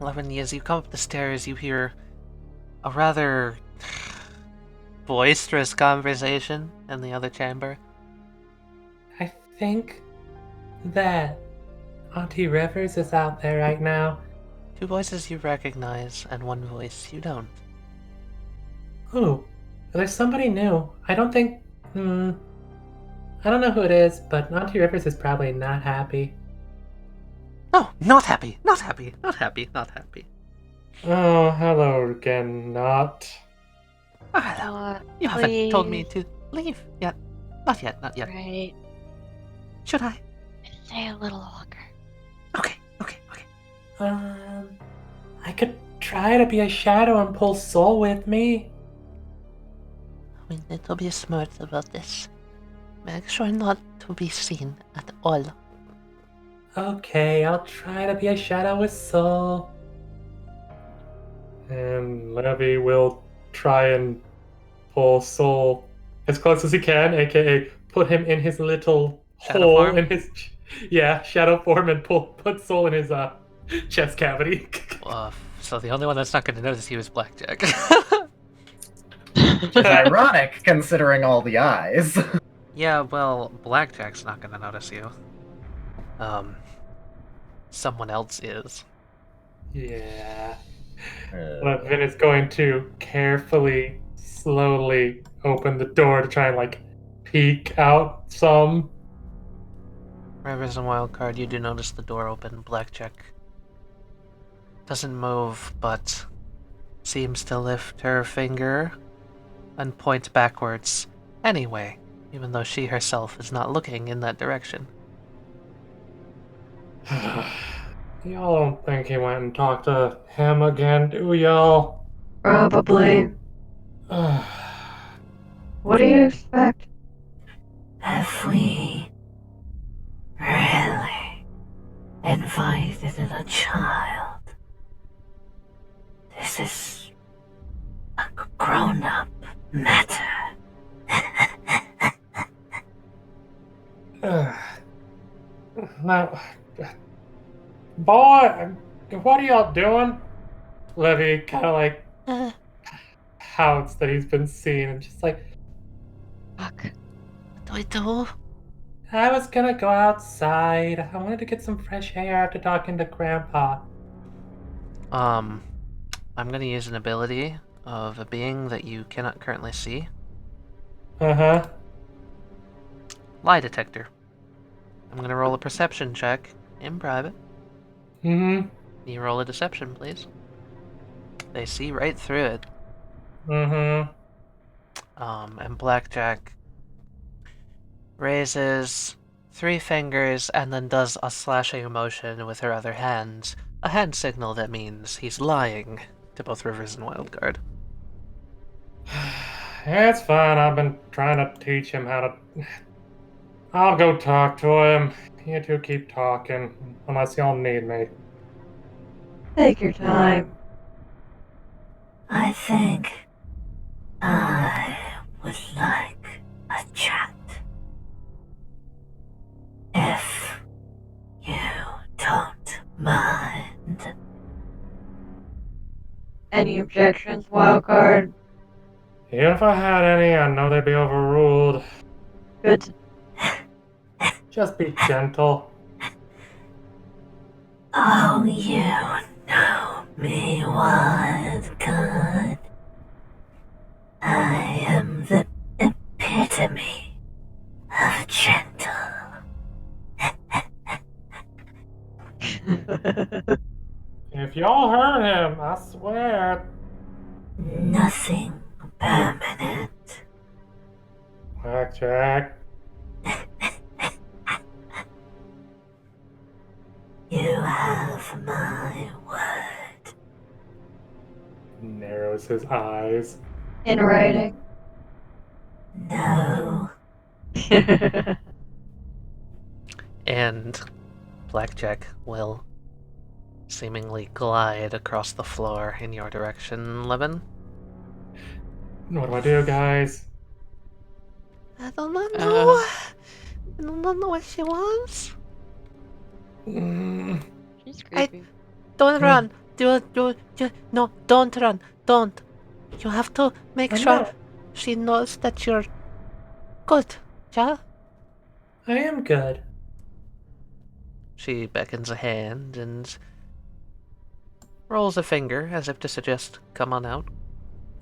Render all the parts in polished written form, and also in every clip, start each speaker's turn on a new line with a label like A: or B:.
A: Levin, as you come up the stairs, you hear a rather boisterous conversation in the other chamber.
B: I think that Auntie Rivers is out there right now.
A: 2 voices you recognize, and 1 voice you don't.
B: Ooh, there's somebody new. I don't think. I don't know who it is, but Auntie Rivers is probably not happy.
A: Oh, not happy, not happy, not happy, not happy.
B: Oh, hello again, not.
A: Oh, hello. You haven't told me to leave yet. Not yet, not yet.
C: Right.
A: Should I?
C: Stay a little longer.
A: Okay.
B: I could try to be a shadow and pull Soul with me.
A: We need to be smart about this. Make sure not to be seen at all.
B: Okay, I'll try to be a shadow with Soul. And Levy will try and pull Soul as close as he can, aka put him in his little
A: Shadow
B: hole
A: form?
B: in his shadow form and put Soul in his chest cavity.
A: So the only one that's not going to notice you is Blackjack.
D: Which is ironic, considering all the eyes.
A: Yeah, well, Blackjack's not going to notice you. Someone else is.
B: Yeah. Levin is going to carefully, slowly open the door to try and peek out some.
A: Rivers and Wildcard, you do notice the door open. Blackjack doesn't move, but seems to lift her finger and point backwards anyway, even though she herself is not looking in that direction.
B: Y'all don't think he went and talked to him again, do y'all?
C: Probably. What do you expect?
E: Have we really invited a child? This is a grown-up matter.
B: Now, boy, what are y'all doing? Levy kind of pouts that he's been seen and just
C: Fuck.
A: What do we do?
B: I was gonna go outside. I wanted to get some fresh air after talking to Grandpa.
A: I'm gonna use an ability of a being that you cannot currently see.
B: Uh-huh.
A: Lie detector. I'm gonna roll a perception check in private.
B: Mm-hmm.
A: You roll a deception, please. They see right through it.
B: Mm-hmm.
A: And Blackjack raises 3 fingers and then does a slashing motion with her other hand. A hand signal that means he's lying to both Rivers and Wildcard.
B: It's fine. I've been trying to teach him how to... I'll go talk to him. You two keep talking, unless y'all need me.
C: Take your time.
E: I think I would like a chat. If you don't mind.
C: Any objections, Wildcard?
B: Even if I had any, I know they'd be overruled.
C: Good.
B: Just be gentle.
E: Oh, you know me, Wildcard. I am the epitome of gentle.
B: If y'all hurt him, I swear.
E: Nothing permanent.
B: Blackjack.
E: You have my word.
B: Narrows his eyes.
C: In writing.
E: No.
A: And Blackjack will seemingly glide across the floor in your direction, Levin.
B: What do I do, guys?
A: I don't know. I don't know what she wants.
B: Mm,
C: She's creepy.
A: Don't run. No, don't run. Don't. You have to make
B: I'm
A: sure
B: not.
A: she knows that you're good. Yeah?
B: I am good.
A: She beckons a hand and rolls a finger as if to suggest, come on out.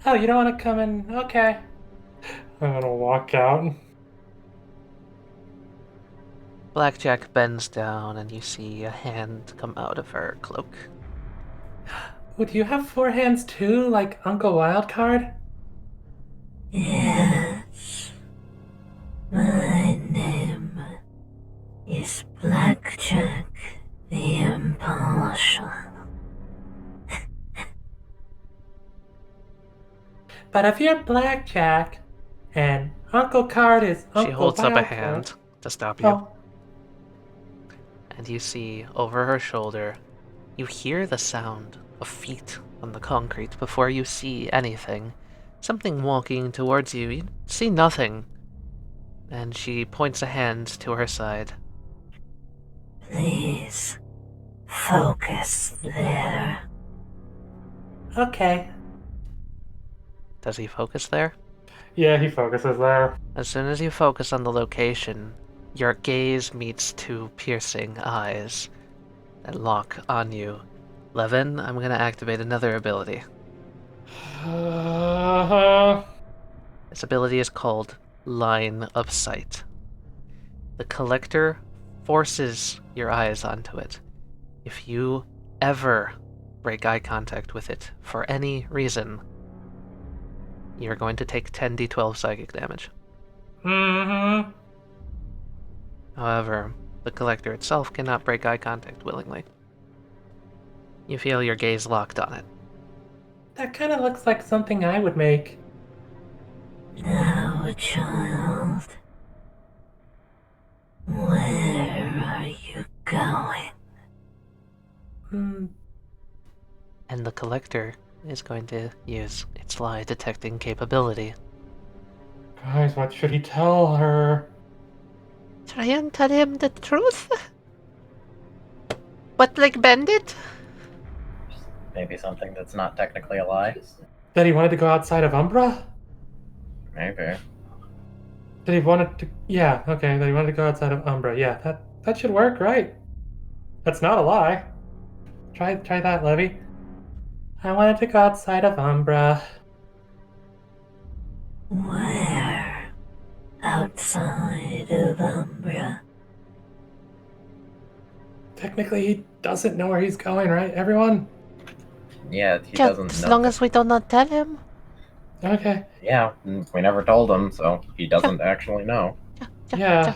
B: Oh, you don't want to come in? Okay. I'm gonna walk out.
A: Blackjack bends down and you see a hand come out of her cloak.
B: Oh, do you have 4 hands too, like Uncle Wildcard?
E: Yes. My name is Blackjack the Impartial.
B: But if you're Blackjack and Uncle Card is Uncle
A: She holds up a
B: Wildcard-
A: hand to stop you.
B: Oh,
A: And you see over her shoulder, you hear the sound of feet on the concrete before you see anything. Something walking towards you. You see nothing. And she points a hand to her side.
E: Please focus there.
B: okay.
A: Does he focus there?
B: Yeah, he focuses there.
A: As soon as you focus on the location, your gaze meets 2 piercing eyes that lock on you. Levin, I'm gonna activate another ability. This ability is called Line of Sight. The Collector forces your eyes onto it. If you ever break eye contact with it for any reason, you're going to take 10d12 psychic damage.
B: Mm-hmm.
A: However, the Collector itself cannot break eye contact willingly. You feel your gaze locked on it.
B: That kind of looks like something I would make.
E: Now, child, where are you going?
B: Hmm.
A: And the Collector is going to use its lie detecting capability.
B: Guys, what should he tell her?
A: Try and tell him the truth? But like bend it?
D: Maybe something that's not technically a lie.
B: That he wanted to go outside of Umbra?
D: Maybe.
B: That he wanted to... Yeah, okay, that he wanted to go outside of Umbra. Yeah, that should work, right? That's not a lie. Try that, Levy. I wanted to go outside of Umbra.
E: Where? Outside of Umbra.
B: Technically, he doesn't know where he's going, right, everyone?
D: Yeah, he
A: Yeah,
D: doesn't
A: as
D: know.
A: long as we do not tell him.
B: Okay.
D: Yeah, we never told him, so he doesn't actually know.
B: Yeah.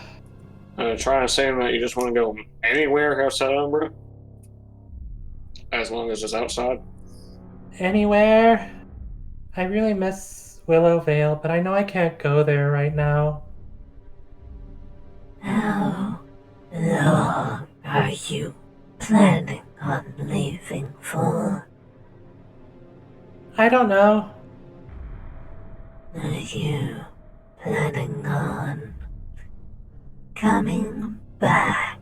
F: Trying to say that you just want to go anywhere outside Umbra? As long as it's outside?
B: Anywhere? I really miss Willow Vale, but I know I can't go there right now.
E: How long are you planning on leaving for?
B: I don't know.
E: Are you planning on coming back?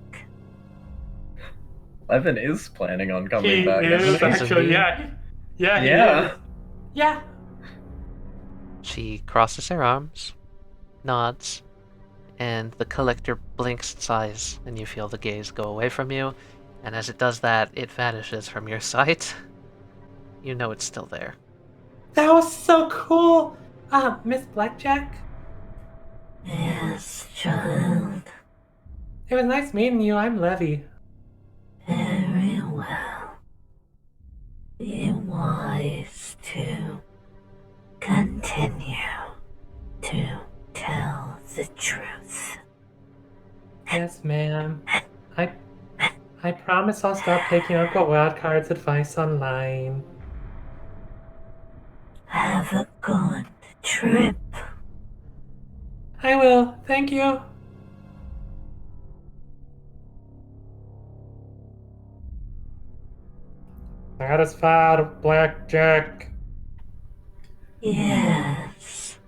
D: Levin is planning on coming
B: He
D: back.
B: is
D: isn't he?
B: actually, yeah. Yeah, he
D: Yeah.
B: is. Yeah.
A: She crosses her arms, nods, and the Collector blinks its eyes, and you feel the gaze go away from you, and as it does that, it vanishes from your sight. You know it's still there.
B: That was so cool. Miss Blackjack,
E: Yes, child.
B: it was nice meeting you. I'm Levy.
E: Very well. Be wise to continue to tell the truth.
B: Yes, ma'am. I promise I'll stop taking Uncle Wildcard's advice online.
E: Have a good trip.
B: I will. Thank you. Satisfied, Blackjack.
E: Yes.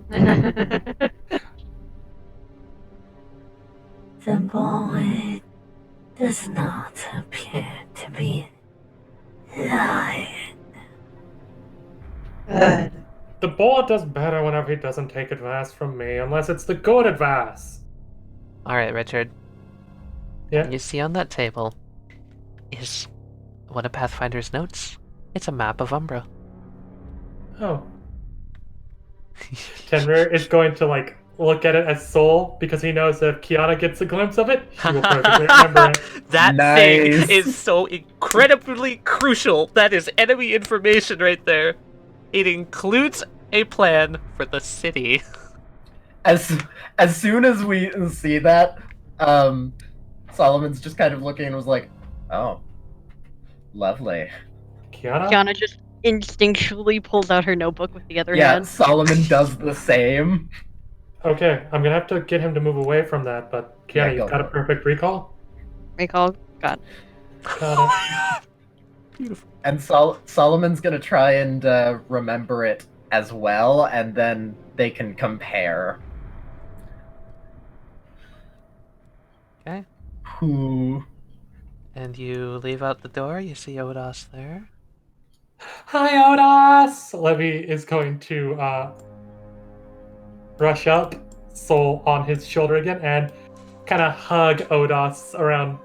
E: The boy does not appear to be
C: Good.
B: The board does better whenever he doesn't take advice from me, unless it's the good advice.
A: Alright, Richard.
B: Yeah.
A: You see on that table is one of Pathfinder's notes. It's a map of Umbra.
B: Oh. Tenrir is going to like look at it as soul because he knows that if Kiana gets a glimpse of it, she will perfectly remember it.
A: That
G: Nice.
A: thing is so incredibly crucial. That is enemy information right there. It includes a plan for the city.
G: As soon as we see that, Solomon's just kind of looking and was like, "Oh, lovely."
B: Kiana?
H: Kiana just instinctually pulls out her notebook with the other
G: Yeah,
H: hand.
G: Solomon does the same.
B: Okay, I'm gonna have to get him to move away from that, but
G: Yeah,
B: Kiana,
G: go
B: you've got a
G: for it.
B: perfect recall?
H: Recall. God.
B: Got
G: And Solomon's gonna try and remember it as well, and then they can compare.
A: Okay.
G: Who?
A: And you leave out the door. You see Odas there.
B: Hi, Odas! Levy is going to rush up, Soul on his shoulder again, and kind of hug Odas around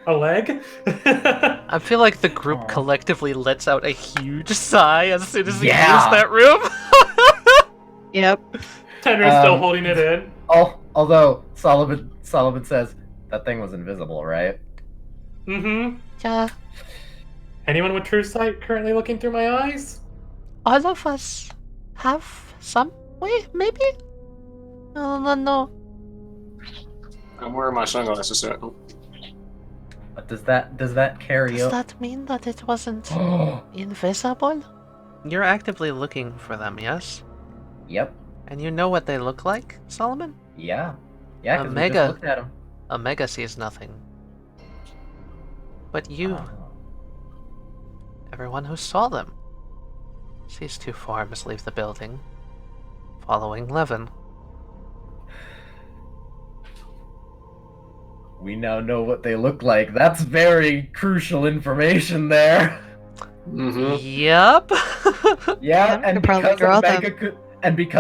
B: a leg.
A: I feel like the group
G: Aw.
A: collectively lets out a huge sigh as soon as he
G: Yeah.
A: leaves that room.
H: Yep.
B: Tender's still
G: Um,
B: holding it in.
G: Although Solomon says that thing was invisible, right?
B: Mm-hmm.
A: Yeah,
B: Anyone with true sight currently looking through my eyes?
A: all of us have some way, maybe? No.
F: I'm wearing my sunglasses.
G: But does that carry
A: Does
G: up?
A: that mean that it wasn't invisible? You're actively looking for them, yes?
G: Yep.
A: And you know what they look like, Solomon?
G: Yeah. Yeah, because we
A: Omega.
G: just looked at him.
A: Omega sees nothing. But you, everyone who saw them, sees two forms leave the building, following Levin.
G: We now know what they look like. That's very crucial information there.
F: Mm-hmm.
A: Yep.
G: Yeah,
H: Yeah,
G: and
H: could probably
G: because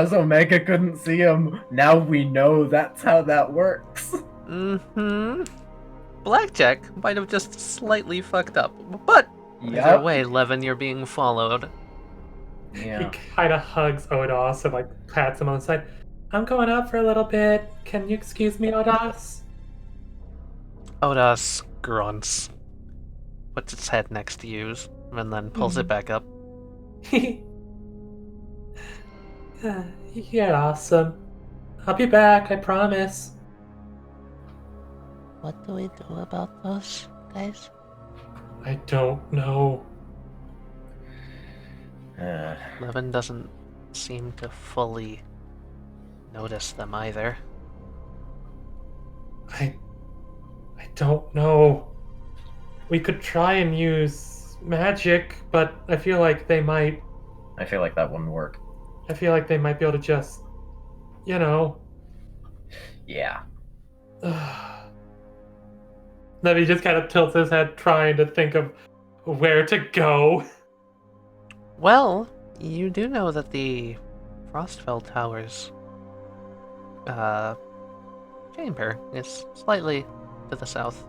H: draw
G: Omega couldn't see him, now we know that's how that works.
A: Mm-hmm. Blackjack might have just slightly fucked up, but either
G: Yep.
A: way, Levin, you're being followed.
G: Yeah.
B: He kind of hugs Odas and like pats him on the side. I'm going out for a little bit. Can you excuse me, Odas?
A: Odas grunts, puts its head next to you, and then pulls it back up.
B: You're awesome. I'll be back, I promise.
A: What do we do about those guys?
B: I don't know.
A: Levin doesn't seem to fully notice them either.
B: I don't know. We could try and use magic, but I feel like they might.
G: I feel like that wouldn't work.
B: I feel like they might be able to just, you know.
G: Yeah.
B: Then he just kind of tilts his head, trying to think of where to go.
A: Well, you do know that the Frostfell Towers chamber is slightly to the south.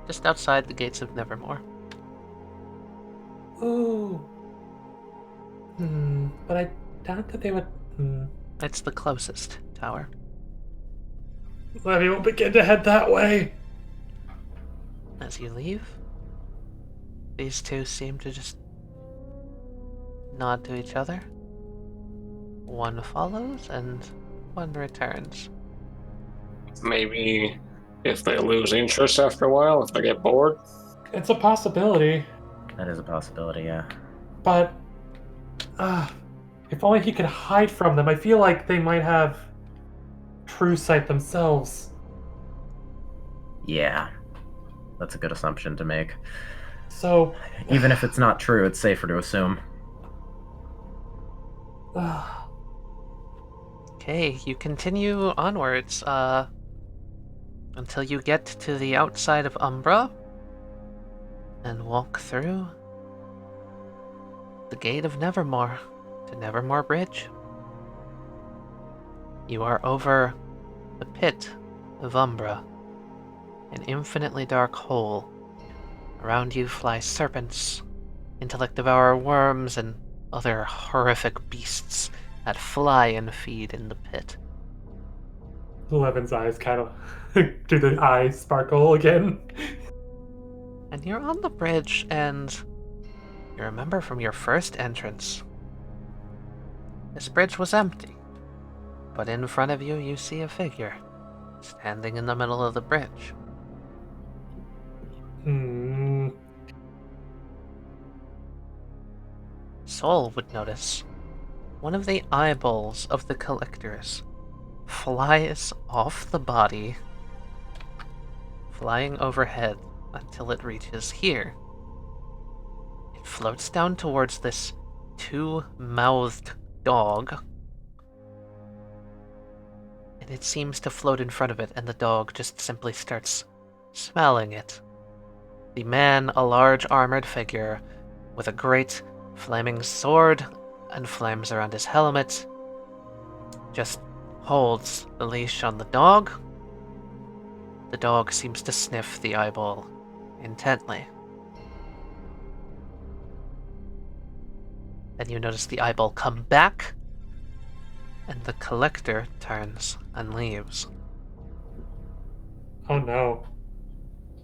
A: Just outside the gates of Nevermoor.
B: Ooh. But I doubt that they would.
A: It's the closest tower.
B: Levy will begin to head that way.
A: As you leave, these two seem to just nod to each other. One follows and one returns.
F: Maybe if they lose interest after a while, if they get bored.
B: It's a possibility,
G: That is a possibility, yeah.
B: but if only he could hide from them. I feel like they might have true sight themselves.
G: Yeah. That's a good assumption to make.
B: So,
G: Even if it's not true, it's safer to assume.
A: Okay, you continue onwards, until you get to the outside of Umbra, and walk through the gate of Nevermoor to Nevermoor Bridge. You are over the pit of Umbra, an infinitely dark hole. Around you fly serpents, intellect devourer worms, and other horrific beasts that fly and feed in the pit.
B: Levin's eyes kind of do the eye sparkle again.
A: And you're on the bridge, and you remember from your first entrance, this bridge was empty. But in front of you, you see a figure standing in the middle of the bridge. Soul would notice one of the eyeballs of the collectors flies off the body, flying overhead until it reaches here. It floats down towards this two-mouthed dog, and it seems to float in front of it, and the dog just simply starts smelling it. The man, a large armored figure with a great flaming sword and flames around his helmet, just holds the leash on the dog. The dog seems to sniff the eyeball intently. Then you notice the eyeball come back, and the collector turns and leaves.
B: Oh no.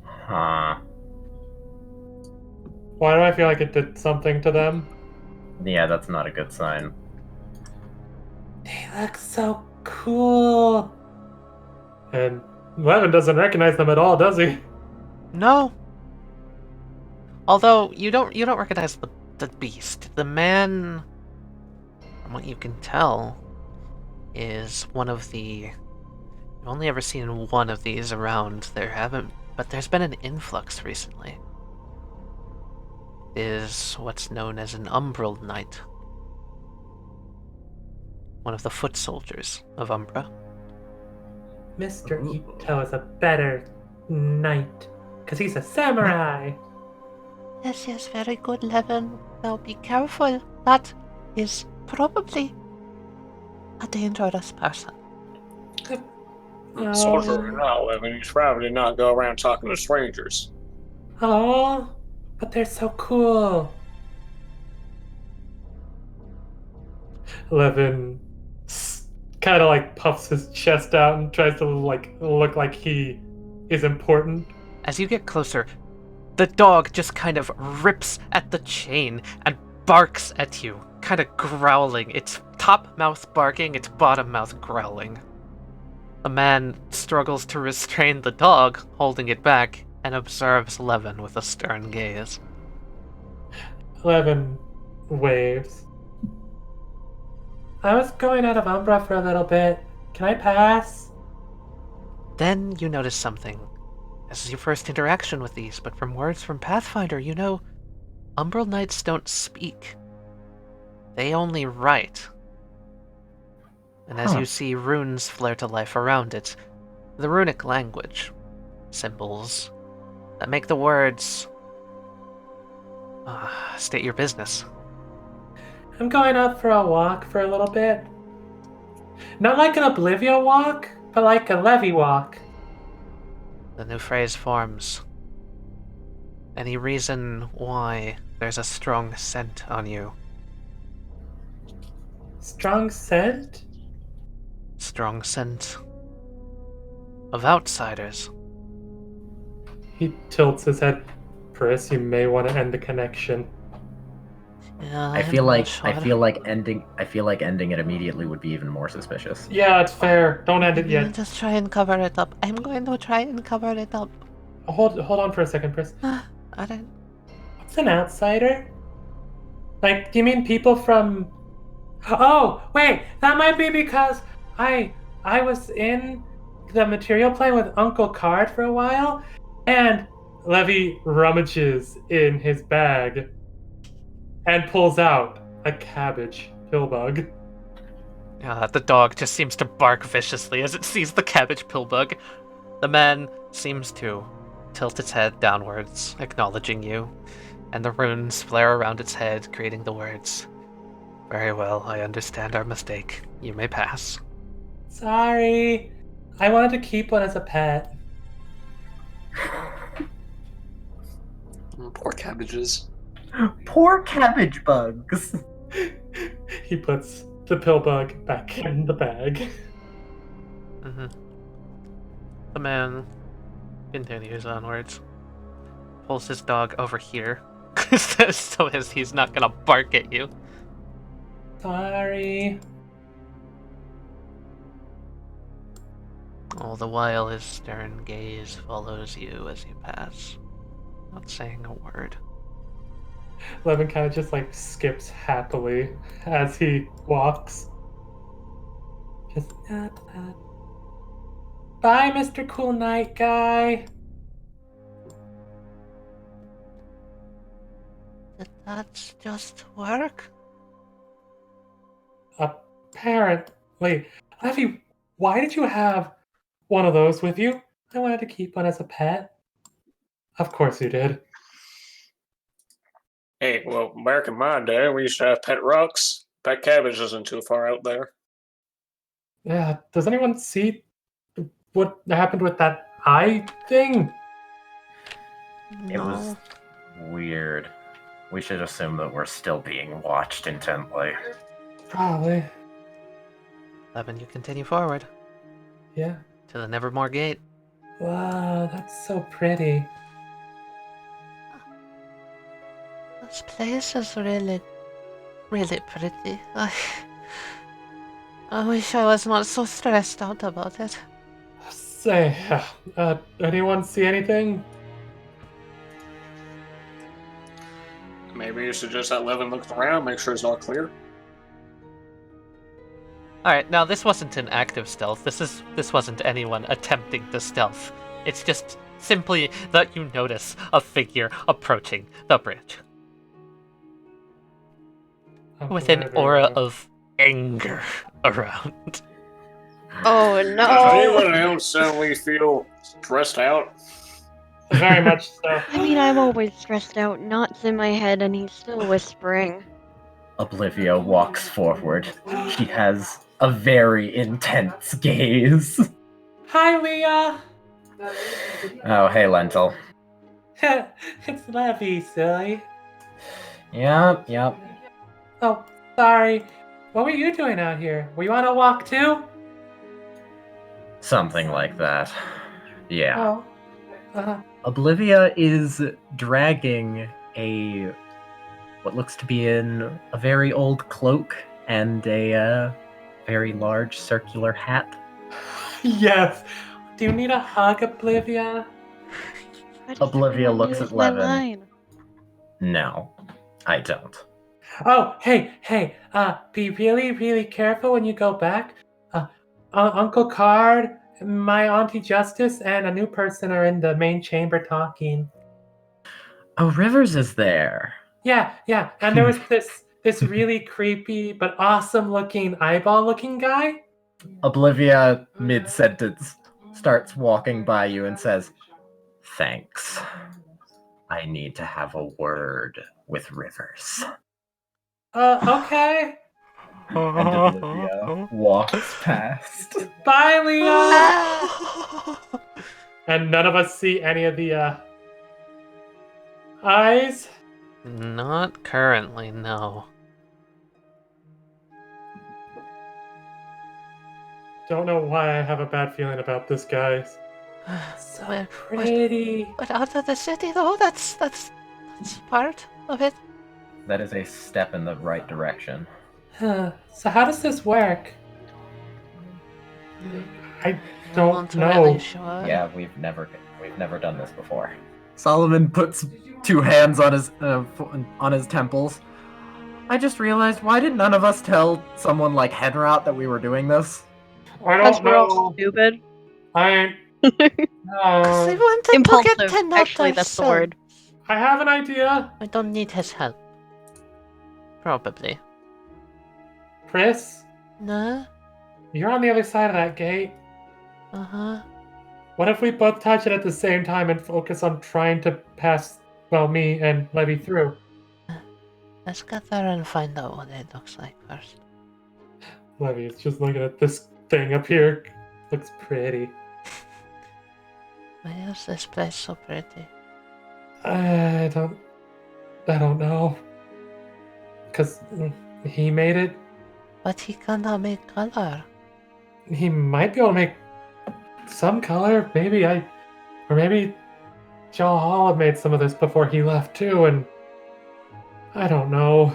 G: Huh.
B: Why do I feel like it did something to them?
G: Yeah, that's not a good sign.
B: They look so cool. And Levin doesn't recognize them at all, does he?
A: No. Although you don't recognize the beast. The man, from what you can tell, is one of the. You've only ever seen one of these around. But there's been an influx recently. It is what's known as an Umbral Knight. One of the foot soldiers of Umbra.
B: Mr. Ito is a better knight, because he's a samurai.
A: Yes, very good, Levin. Now be careful. That is probably a dangerous person.
F: Soldier now, Levin. You should probably not go around talking to strangers.
B: Oh, but they're so cool. Levin kind of like puffs his chest out and tries to look like he is important.
A: As you get closer, the dog just kind of rips at the chain and barks at you, kind of growling. Its top mouth barking, its bottom mouth growling. The man struggles to restrain the dog, holding it back, and observes Levin with a stern gaze.
B: Levin waves. I was going out of Umbra for a little bit. Can I pass?
A: Then you notice something. This is your first interaction with these, but from words from Pathfinder, you know Umbral Knights don't speak. They only write. And as you see runes flare to life around it, the runic language, symbols that make the words state your business.
B: I'm going out for a walk for a little bit. Not like an Oblivia walk, but like a Levy walk.
A: The new phrase forms. Any reason why there's a strong scent on you?
B: Strong scent?
A: Strong scent of outsiders.
B: He tilts his head. Chris, you may want to end the connection.
A: Yeah,
G: I feel like ending it immediately would be even more suspicious.
B: Yeah, it's fair. Don't end it yet.
A: Just try and cover it up. I'm going to try and cover it up.
B: Hold on for a second, Chris.
A: I don't.
B: What's an outsider? Like, do you mean people from? Oh, wait, that might be because I was in the material plane with Uncle Card for a while, and Levy rummages in his bag and pulls out a cabbage pillbug.
A: The dog just seems to bark viciously as it sees the cabbage pillbug. The man seems to tilt its head downwards, acknowledging you. and the runes flare around its head, creating the words, "Very well, I understand our mistake. You may pass."
B: Sorry. I wanted to keep one as a pet.
F: Poor cabbages.
G: Poor cabbage bugs.
B: He puts the pill bug back in the bag.
A: Mm-hmm. The man continues onwards. Pulls his dog over here, so as he's not gonna bark at you.
B: Sorry.
A: All the while, his stern gaze follows you as you pass, not saying a word.
B: Levin kind of just like skips happily as he walks. Just bye, Mr. Cool Night Guy.
A: Did that just work?
B: Apparently. Levy, why did you have one of those with you? I wanted to keep one as a pet. Of course you did.
F: Hey, well, back in my day, we used to have pet rocks. Pet cabbage isn't too far out there.
B: Yeah, does anyone see what happened with that eye thing?
G: It was weird. We should assume that we're still being watched intently.
B: Probably.
A: Levin, you continue forward
B: Yeah.
A: to the Nevermoor Gate.
B: Wow, that's so pretty.
A: This place is really pretty. I wish I was not so stressed out about it.
B: Say, anyone see anything?
F: Maybe you suggest that Levin looks around, make sure it's all clear.
A: Alright, now this wasn't an active stealth. This wasn't anyone attempting to stealth. It's just simply that you notice a figure approaching the bridge. With an aura of anger around.
H: Oh
F: Does
H: no!
F: anyone else suddenly feel stressed out?
B: Very much so.
H: I mean, I'm always stressed out. Knots in my head, and he's still whispering.
G: Oblivia walks forward. She has a very intense gaze.
B: Hi, Leah!
G: Oh, hey, Lentil.
B: It's Levy, silly.
G: Yep.
B: Oh, sorry. What were you doing out here? Were you on a walk too?
G: Something like that. Yeah.
B: Oh.
G: Oblivia is dragging what looks to be a very old cloak and a very large circular hat.
B: Yes. Do you need a hug, Oblivia?
G: Oblivia looks at
H: My
G: Levin.
H: line.
G: No, I don't.
B: Oh, hey, be really, really careful when you go back. Uncle Card, my Auntie Justice, and a new person are in the main chamber talking.
G: Oh, Rivers is there.
B: Yeah, and there was this really creepy but awesome looking eyeball looking guy.
G: Oblivia, mid-sentence, starts walking by you and says, "Thanks. I need to have a word with Rivers."
B: Okay.
G: And Oblivia walks past.
B: Bye, Leah! And none of us see any of the eyes.
A: Not currently, no.
B: Don't know why I have a bad feeling about this, guys. So pretty.
A: But out of the city, though, that's part of it.
G: That is a step in the right direction.
B: So how does this work? I don't
A: Not
B: know.
A: really sure.
G: Yeah, we've never done this before. Solomon puts two hands on his temples. I just realized, why did none of us tell someone like Henrot that we were doing this?
B: I
H: Because
B: don't
H: we're all
B: know.
H: stupid.
B: I ain't.
A: We wanted to
H: Impulsive.
A: get to know
H: Actually, that's the word.
B: I have an idea.
A: I don't need his help. Probably.
B: Chris,
A: No?
B: you're on the other side of that gate.
A: Uh-huh.
B: What if we both touch it at the same time and focus on trying to pass well, me and Levy through.
A: Let's get there and find out what it looks like first.
B: Levy is just looking at this thing up here. Looks pretty.
A: Why is this place so pretty?
B: I don't know. Cause he made it.
A: But he cannot make color.
B: He might be able to make some color. Or maybe Joe Hall had made some of this before he left too, and I don't know.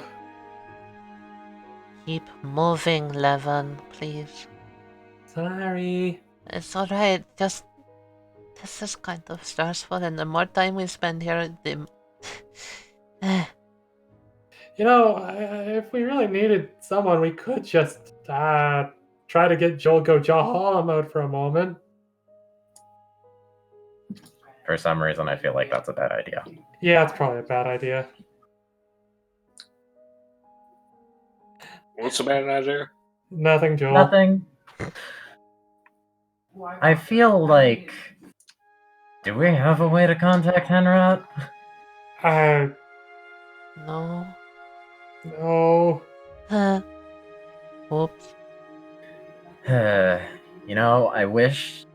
A: Keep moving, Levin, please.
B: Sorry.
A: It's alright, just... This is kind of stressful, and the more time we spend here, the...
B: You know, if we really needed someone, we could just try to get Joel go Jahala mode for a moment.
G: For some reason, I feel like that's a bad idea.
B: Yeah, it's probably a bad idea.
F: What's the bad idea?
B: Nothing, Joel.
G: Nothing. I feel like... Do we have a way to contact Henrat?
A: No.
B: No.
A: Oops.
G: You know, I wish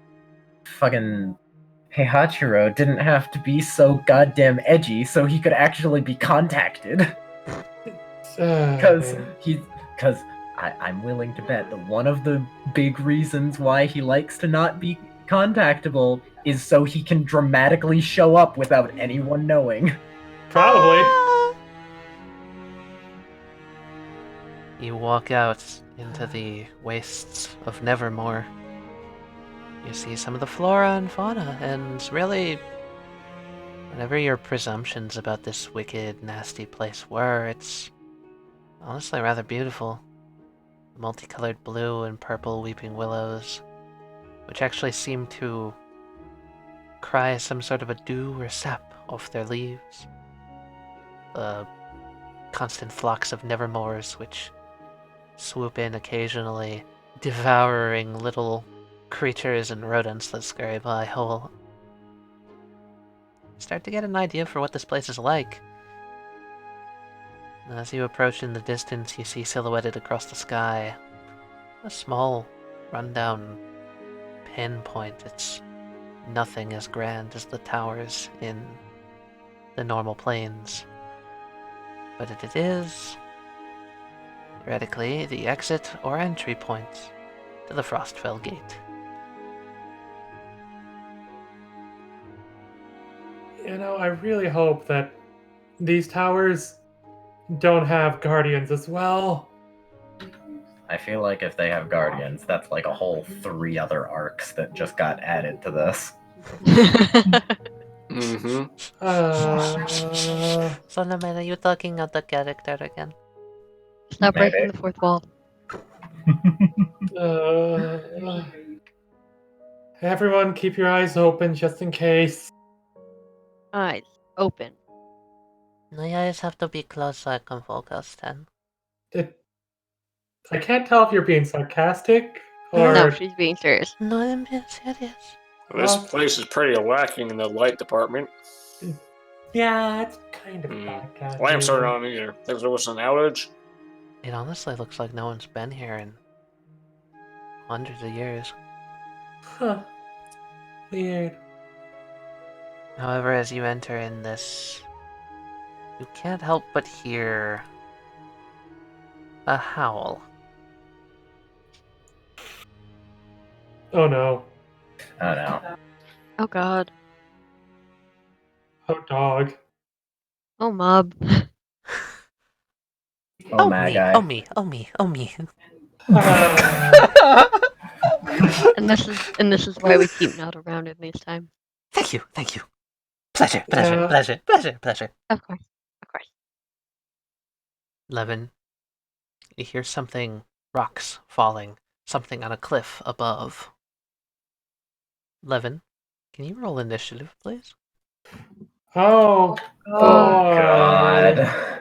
G: fucking Heihachiro didn't have to be so goddamn edgy so he could actually be contacted. Because I'm willing to bet that one of the big reasons why he likes to not be contactable is so he can dramatically show up without anyone knowing.
B: Probably.
A: You walk out into the wastes of Nevermoor. You see some of the flora and fauna, and really, whatever your presumptions about this wicked, nasty place were, it's honestly rather beautiful. Multicolored blue and purple weeping willows, which actually seem to cry some sort of a dew or sap off their leaves. Constant flocks of Nevermoors, which swoop in occasionally, devouring little creatures and rodents that scurry by whole. Start to get an idea for what this place is like. As you approach in the distance, you see silhouetted across the sky a small, rundown pinpoint. It's nothing as grand as the towers in the normal plains. But it is, theoretically, the exit or entry point to the Frostfell Gate.
B: You know, I really hope that these towers don't have guardians as well.
G: I feel like if they have guardians, that's like a whole 3 other arcs that just got added to this.
F: Mm-hmm.
A: So, Lemon, are you talking out the character again?
H: Stop
G: Maybe.
H: breaking the fourth wall.
B: Everyone, keep your eyes open just in case.
H: Eyes open.
A: My eyes have to be closed so I can focus then.
B: I can't tell if you're being sarcastic or...
H: No, she's being serious.
A: No, I'm being serious.
F: This place is pretty lacking in the light department.
B: Yeah, it's kind of sarcastic.
F: Lamps aren't on either. Think there was an outage?
A: It honestly looks like no one's been here in hundreds of years.
B: Huh. Weird.
A: However, as you enter in this, you can't help but hear a howl.
B: Oh no.
G: Oh no.
H: Oh god.
B: Oh dog.
H: Oh mob.
G: Oh, my
A: me,
G: guy.
A: oh me, oh me, oh me.
H: And this is why we keep not around in these times.
A: Thank you, thank you. Pleasure, pleasure,
B: Yeah.
A: pleasure, pleasure, pleasure.
H: Of course. Of course.
A: Levin, you hear something, rocks falling, something on a cliff above. Levin, can you roll initiative, please?
B: Oh
G: Oh god.